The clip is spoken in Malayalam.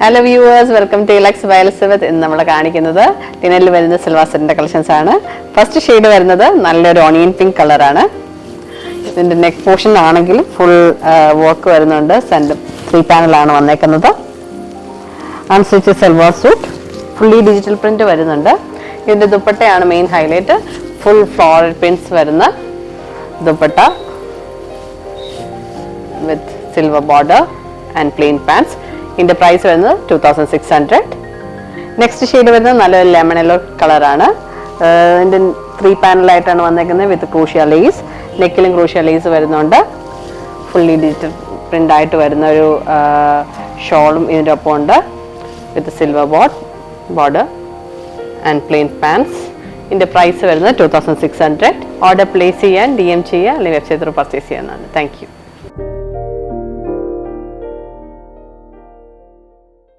Hello viewers, welcome to Alex Violet. In നമ്മൾ കാണിക്കുന്നത് ലിനനിൽ വരുന്ന സിൽവർ സെറ്റിന്റെ കളക്ഷൻസ് ആണ്. ഫസ്റ്റ് ഷെയ്ഡ് വരുന്നത് നല്ലൊരു ഓണിയൻ പിങ്ക് കളർ ആണ്. ഇതിന്റെ നെക്ക് പോർഷൻ ആണെങ്കിൽ ഫുൾ വർക്ക് വരുന്നുണ്ട്. സെന്റ് 3 പാനൽ ആണ് വന്നേക്കുന്നത്. Unstitch silver suit fully digital print വരുന്നുണ്ട്. ഇതിന്റെ ദുപ്പട്ടയാണ് main highlight. Full floral prints വരുന്ന ദുപ്പട്ട with silver border and plain pants. ഇതിന്റെ പ്രൈസ് വരുന്നത് 2600. നെക്സ്റ്റ് ഷെയ്ഡ് വരുന്നത് നല്ലൊരു ലെമൺ യെല്ലോ കളർ ആണ്. ഇതിന്റെ 3 പാനൽ ആയിട്ടാണ് വന്നേക്കുന്നത് വിത്ത് ക്രൂഷ്യ ലേസ്. നെക്കിലും ക്രൂഷ്യ ലേസ് വരുന്നുണ്ട്. ഫുള്ളി ഡിജിറ്റൽ പ്രിന്റ് ആയിട്ട് വരുന്ന ഒരു ഷോളും ഇതിന്റെ ഒപ്പം ഉണ്ട് with silver border and plain pants. ഇതിന്റെ പ്രൈസ് വരുന്നത് 2600. ഓർഡർ പ്ലേസ് ചെയ്യാൻ DM ചെയ്യുക അല്ലെങ്കിൽ വെബ്സൈറ്റ് ത്രൂ പർച്ചേസ് ചെയ്യാവുന്നതാണ്. Thank U.